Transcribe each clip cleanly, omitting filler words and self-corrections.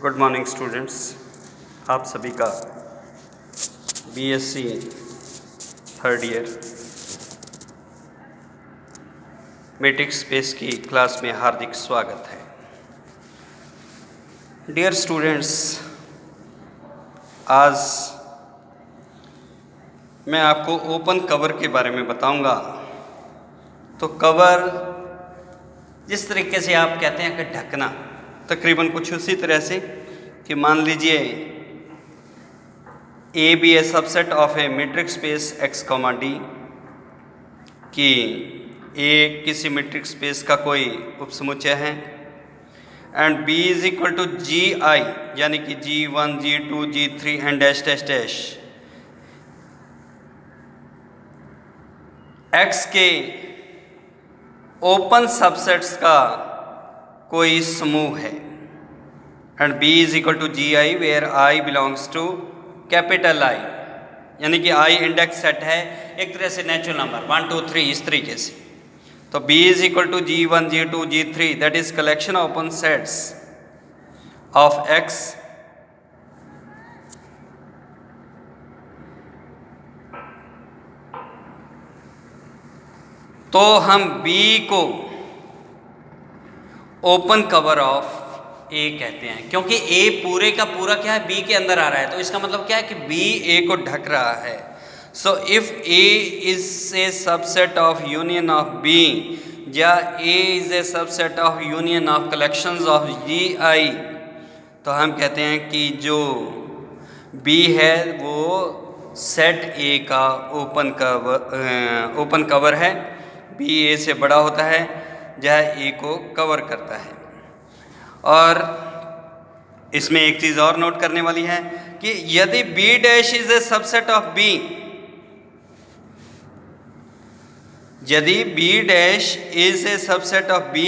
Good morning students, आप सभी का BSc third year matrix space की क्लास में हार्दिक स्वागत है। डियर स्टूडेंट्स, आज मैं आपको ओपन कवर के बारे में बताऊंगा। तो कवर जिस तरीके से आप कहते हैं कि ढकना, तकरीबन कुछ उसी तरह से कि मान लीजिए A B a subset of a matrix space X comma D, कि ए किसी मैट्रिक्स स्पेस का कोई उपसमुच्चय है and B is equal to G I, यानी कि G1 G2 G3 and dash dash dash X के ओपन सबसेट्स का कोई समूह है and B is equal to G I where I belongs to capital I, यानी कि I इंडेक्स सेट है, एक तरह से नेचुरल नंबर 1 2 3 इस तरीके से। तो B is equal to G1 G2 G3, that is collection open sets of X तो हम B को ओपन कवर ऑफ A कहते हैं, क्योंकि A पूरे का पूरा क्या है, B के अंदर आ रहा है। तो इसका मतलब क्या है कि B A को ढक रहा है। So if A is a subset of union of B या A is a subset of union of collections of GI, तो हम कहते हैं कि जो B है वो सेट A का ओपन कवर है। B A से बड़ा होता है, जहाँ A को कवर करता है। और इसमें एक चीज़ और नोट करने वाली है कि यदि B dash is a subset of B, यदि B dash is a subset of B,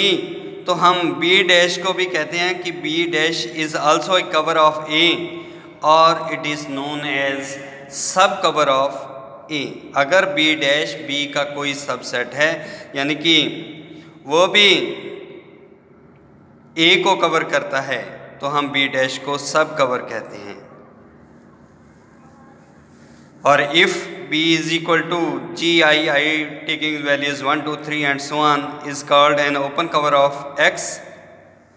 तो हम B डैश को भी कहते हैं कि B dash is also A cover of A और इट इज नोन एज सब कवर ऑफ A। अगर B डैश B का कोई सबसेट है, यानी कि वो भी A को कवर करता है, तो हम B डैश को सब कवर कहते हैं। और if B is equal to GI taking values 1 2 3 and so on is called an open cover of X।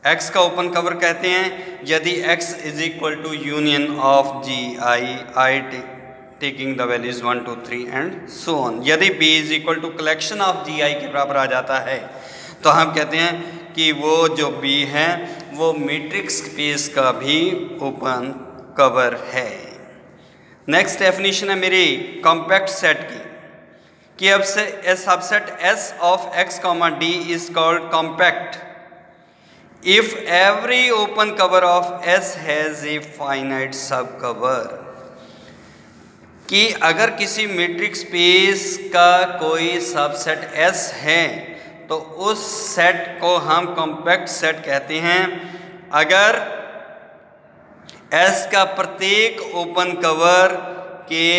X का ओपन कवर कहते हैं यदि X is equal to union of GI taking the values 1 2 3 and so on. यदि B is equal to collection of GI के बराबर आ जाता है, तो हम कहते हैं कि वो जो B है वो मैट्रिक्स स्पेस का भी ओपन कवर है। नेक्स्ट डेफिनेशन है मेरी कॉम्पैक्ट सेट की, कि अब से a subset S of X comma D is called compact if every open cover of S has a finite sub cover. कि अगर किसी मैट्रिक्स स्पेस का कोई सबसेट S है तो उस सेट को हम कॉम्पैक्ट सेट कहते हैं अगर S का प्रत्येक ओपन कवर के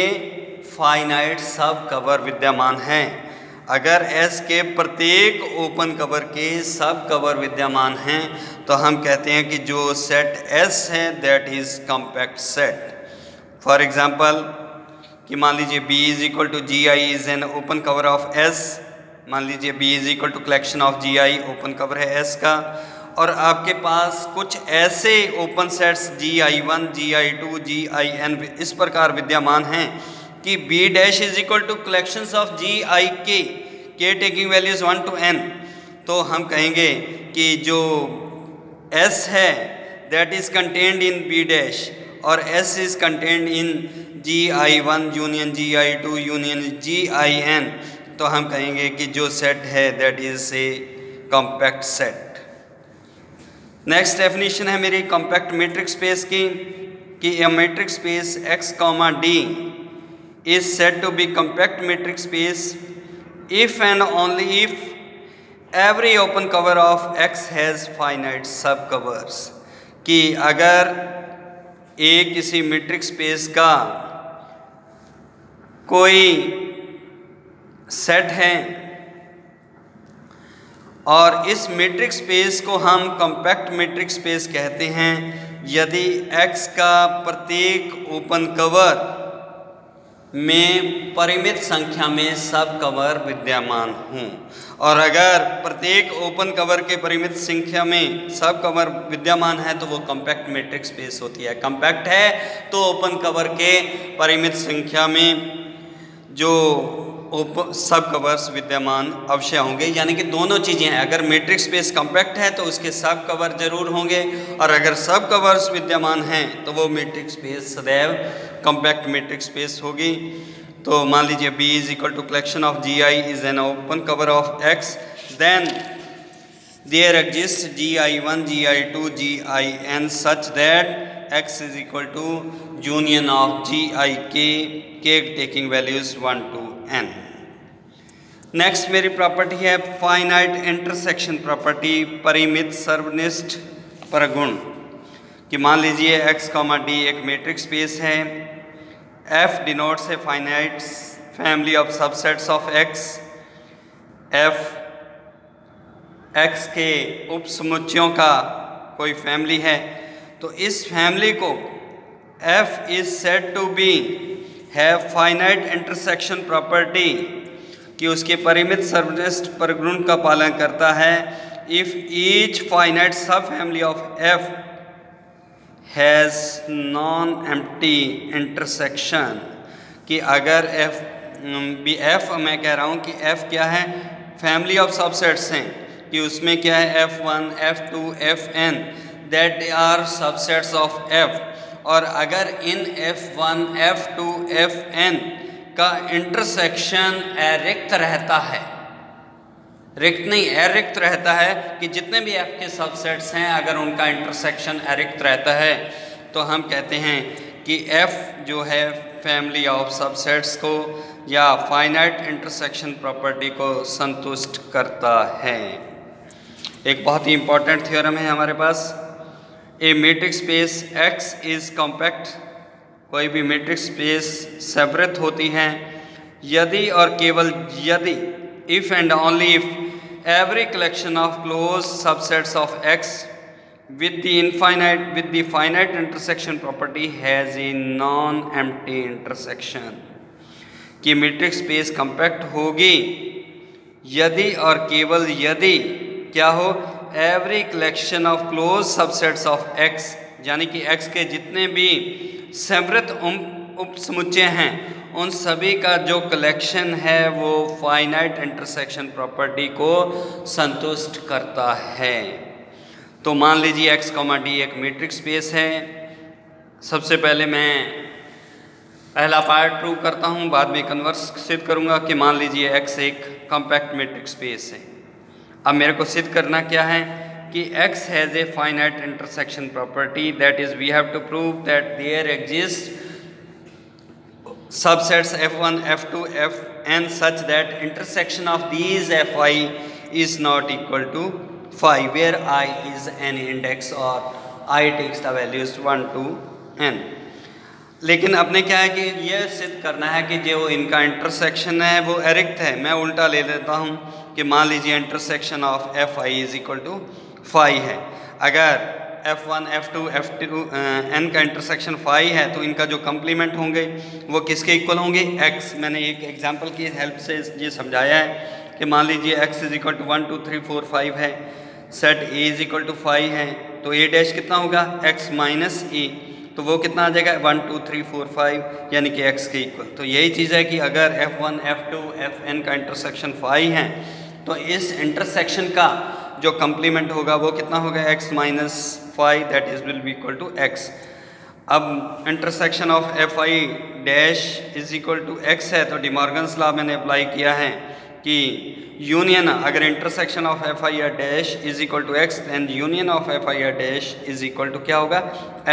फाइनाइट सब कवर विद्यमान हैं। अगर S के प्रत्येक ओपन कवर के सब कवर विद्यमान हैं, तो हम कहते हैं कि जो सेट S है that is compact set. For example, कि मान लीजिए B is equal to GI is an open cover of S। मान लीजिए B is equal to collection of GI open cover है S का, और आपके पास कुछ ऐसे open sets GI1 GI2 GIN इस प्रकार विद्यमान हैं कि B dash is equal to collections of GIK के टेकिंग वैल्यूज 1 to n, तो हम कहेंगे कि जो S है that is contained in B dash और S is contained in GI1 union GI2 union GIN, तो हम कहेंगे कि जो सेट है that is a compact set. Next definition है मेरी कॉम्पैक्ट मैट्रिक्स स्पेस की, कि a matrix space X comma D is said to be compact matrix space if and only if every open cover of X has finite sub covers. कि अगर A किसी मैट्रिक्स space का कोई set है और इस मीट्रिक स्पेस को हम कॉम्पैक्ट मीट्रिक स्पेस कहते हैं यदि X का प्रत्येक ओपन कवर में परिमित संख्या में सब कवर विद्यमान हों। और अगर प्रत्येक ओपन कवर के परिमित संख्या में सब कवर विद्यमान है तो वो कॉम्पैक्ट मीट्रिक स्पेस होती है। कॉम्पैक्ट है तो ओपन कवर के परिमित संख्या में जो सब कवर्स विद्यमान अवश्य होंगे, यानी कि दोनों चीज़ें हैं। अगर मैट्रिक स्पेस कॉम्पैक्ट है तो उसके सब कवर जरूर होंगे, और अगर सब कवर्स विद्यमान हैं तो वो मैट्रिक स्पेस सदैव कॉम्पैक्ट मैट्रिक स्पेस होगी। तो मान लीजिए B is equal to collection of GI is an open cover of X, then there exist GI1 GI2 GIN such that X is equal to union of GIK, K taking values 1 to N। Next मेरी property है finite intersection property, परिमित सर्वनिष्ठ परगुण। कि मान लीजिए X, D एक metric space है, F डिनोट्स है finite family of subsets of X, F X के उपसमुच्चयों का कोई फैमिली है, तो इस फैमिली को F is said to be have finite intersection property, कि उसके परिमित सर्वनिष्ठ परगुण का पालन करता है if each finite sub family of F has non empty intersection. कि अगर F मैं कह रहा हूँ कि F क्या है, फैमिली ऑफ सबसेट्स हैं, कि उसमें क्या है F1 F2 Fn that are subsets of F, और अगर इन F1 F2 Fn का इंटरसेक्शन अरिक्त रहता है, रिक्त नहीं अरिक्त रहता है, कि जितने भी F के सबसेट्स हैं अगर उनका इंटरसेक्शन अरिक्त रहता है तो हम कहते हैं कि F जो है फैमिली ऑफ सबसेट्स को या फाइनाइट इंटरसेक्शन प्रॉपर्टी को संतुष्ट करता है। एक बहुत ही इंपॉर्टेंट थ्योरम है हमारे पास, a metric space X is compact, कोई भी मैट्रिक स्पेस सेपरेट होती हैं यदि और केवल यदि, if and only if every collection of closed subsets of X with the finite intersection property has a non-empty intersection। कि मैट्रिक स्पेस कॉम्पैक्ट होगी यदि और केवल यदि क्या हो, every collection of closed subsets of X, यानी कि X के जितने भी सेपरेट उपसमुच्चय हैं उन सभी का जो कलेक्शन है वो फाइनाइट इंटरसेक्शन प्रॉपर्टी को संतुष्ट करता है। तो मान लीजिए X, D एक मैट्रिक स्पेस है। सबसे पहले मैं पहला पार्ट प्रूव करता हूँ, बाद में कन्वर्स सिद्ध करूँगा कि मान लीजिए X एक कॉम्पैक्ट मैट्रिक स्पेस है। अब मेरे को सिद्ध करना क्या है कि X has a finite intersection property, that is we have to prove that there exist subsets F1 F2 Fn such that intersection of these Fi is not equal to phi, where I is any index or I takes the values 1 to n। लेकिन अपने क्या है कि यह सिद्ध करना है कि जो इनका इंटरसेक्शन है वो एरिक्त है। मैं उल्टा ले लेता हूँ कि मान लीजिए intersection of Fi is equal to phi है। अगर F1 F2 F2 n का इंटरसेक्शन phi है तो इनका जो कम्प्लीमेंट होंगे वो किसके इक्वल होंगे, X। मैंने एक एग्जांपल की हेल्प से ये समझाया है कि मान लीजिए X इज इक्वल टू 1 2 3 4 5 है, set A is equal to phi है, तो A डैश कितना होगा X माइनस A, तो वो कितना आ जाएगा 1 2 3 4 5 यानी कि X के इक्वल। तो यही चीज़ है कि अगर F1 F2 Fn का इंटरसेक्शन phi है तो इस इंटरसेक्शन का जो कम्प्लीमेंट होगा वो कितना होगा X minus phi, that is will be equal to X। अब intersection of Fi dash is equal to X है तो डिमॉर्गन्स लॉ मैंने अप्लाई किया है कि यूनियन, अगर intersection of Fi dash is equal to X then union of Fi dash is equal to क्या होगा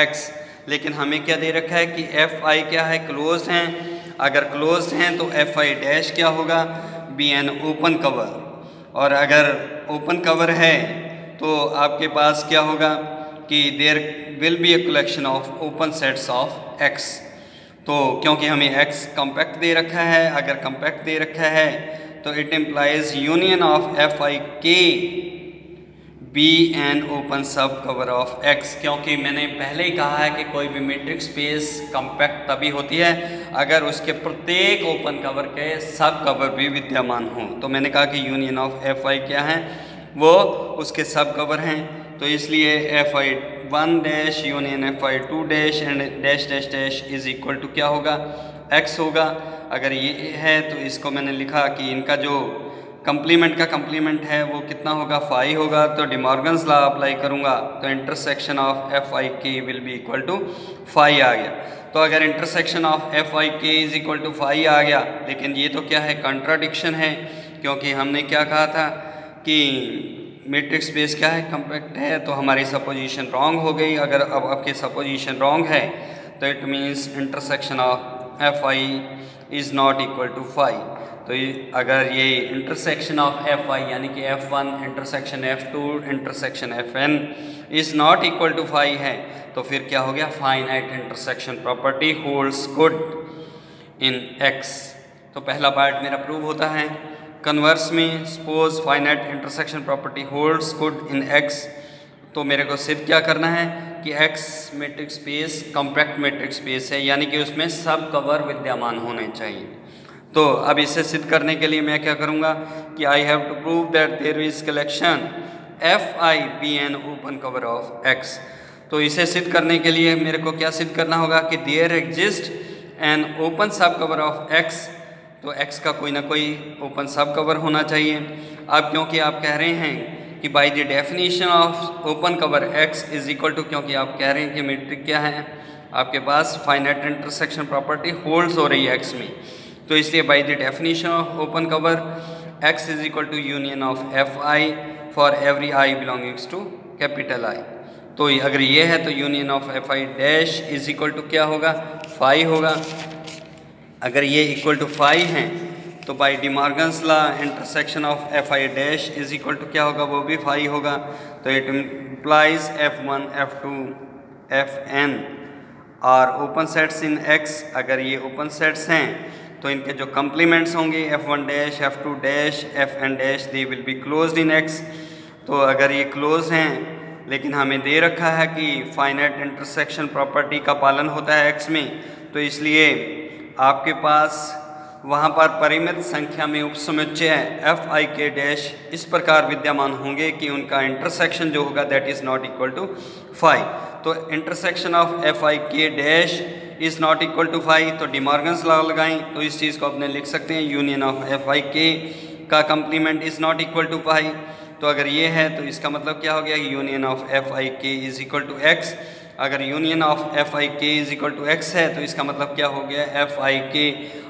X। लेकिन हमें क्या दे रखा है कि Fi क्या है, क्लोज हैं। अगर क्लोज हैं तो Fi डैश क्या होगा, बी एन ओपन कवर, और अगर ओपन कवर है तो आपके पास क्या होगा कि there will be a collection of open sets of X। तो क्योंकि हमें X कॉम्पैक्ट दे रखा है, अगर कॉम्पैक्ट दे रखा है तो it implies union of Fi K be an open sub cover of X, क्योंकि मैंने पहले ही कहा है कि कोई भी मैट्रिक्स स्पेस कॉम्पैक्ट तभी होती है अगर उसके प्रत्येक ओपन कवर के सब कवर भी विद्यमान हों। तो मैंने कहा कि यूनियन ऑफ एफ आई क्या है, वो उसके सब कवर हैं। तो इसलिए F I 1 dash union F I 2 dash and dash dash dash is equal to क्या होगा, एक्स होगा। अगर ये है तो इसको मैंने लिखा कि इनका जो कंप्लीमेंट का कंप्लीमेंट है वो कितना होगा, फाई होगा। तो डिमॉर्गन्स लॉ अप्लाई करूँगा तो intersection of F I K will be equal to phi आ गया। तो अगर intersection of F I K is equal to phi आ गया, लेकिन ये तो क्या है, कॉन्ट्राडिक्शन है, क्योंकि हमने क्या कहा था कि मैट्रिक्स स्पेस क्या है, कॉम्पैक्ट है। तो हमारी सपोजिशन रॉन्ग हो गई। अगर अब आपकी सपोजिशन रॉन्ग है तो it means intersection of F I is not equal to phi. तो अगर ये इंटरसेक्शन ऑफ एफ आई यानी कि F1 intersection F2 intersection Fn is not equal to phi है, तो फिर क्या हो गया, finite intersection property holds good in x। तो पहला पार्ट मेरा प्रूव होता है। कन्वर्स में suppose finite intersection property holds good in x, तो मेरे को सिर्फ क्या करना है कि x matrix space compact matrix space है, यानी कि उसमें सब कवर विद्यमान होने चाहिए। तो अब इसे सिद्ध करने के लिए मैं क्या करूँगा कि I have to prove that there is collection F I be an open cover of X. तो इसे सिद्ध करने के लिए मेरे को क्या सिद्ध करना होगा कि there exist N open sub cover of X. तो एक्स का कोई ना कोई ओपन सब कवर होना चाहिए। अब क्योंकि आप कह रहे हैं कि by the definition of open cover X is equal to, क्योंकि आप कह रहे हैं कि मैट्रिक क्या है आपके पास, फाइनाइट इंटरसेक्शन प्रॉपर्टी होल्ड्स हो रही है एक्स में, तो इसलिए by the definition of open cover x is equal to union of F I for every I belongings to capital I. तो अगर ये है तो union of F I dash is equal to क्या होगा, फाई होगा। अगर ये इक्वल टू फाई हैं तो by De Morgan's law intersection of F I dash is equal to क्या होगा, वो भी फाई होगा। तो it implies F1 F2 Fn और ओपन सेट्स इन x। अगर ये ओपन सेट्स हैं तो इनके जो कम्प्लीमेंट्स होंगे F1 dash F2 dash Fn dash they will be closed in x। तो अगर ये क्लोज हैं, लेकिन हमें दे रखा है कि फाइनाइट इंटरसेक्शन प्रॉपर्टी का पालन होता है x में, तो इसलिए आपके पास वहाँ पर परिमित संख्या में उपसमुच्चय एफ आई के डैश इस प्रकार विद्यमान होंगे कि उनका इंटरसेक्शन जो होगा that is not equal to phi. तो इंटरसेक्शन ऑफ एफ आई के dash is not equal to phi, तो डिमॉर्गन्स लॉ लगाएं तो इस चीज़ को अपने लिख सकते हैं यूनियन ऑफ एफ आई के का complement is not equal to phi. तो अगर ये है तो इसका मतलब क्या हो गया, यूनियन ऑफ एफ आई के इज़ इक्वल टू एक्स। अगर union of F I K is equal to x है तो इसका मतलब क्या हो गया, एफ आई के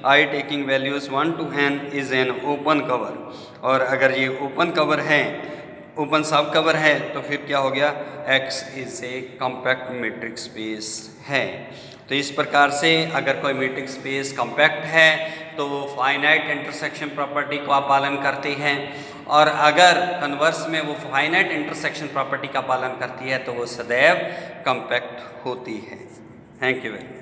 I taking values 1 to n is an open cover. और अगर ये ओपन कवर है, ओपन सब कवर है, तो फिर क्या हो गया, x is a compact metric space है। तो इस प्रकार से अगर कोई मैट्रिक स्पेस कॉम्पैक्ट है तो वो फाइनाइट इंटरसेक्शन प्रॉपर्टी का पालन करती है, और अगर कन्वर्स में वो फाइनाइट इंटरसेक्शन प्रॉपर्टी का पालन करती है तो वो सदैव कॉम्पैक्ट होती है। Thank you very much.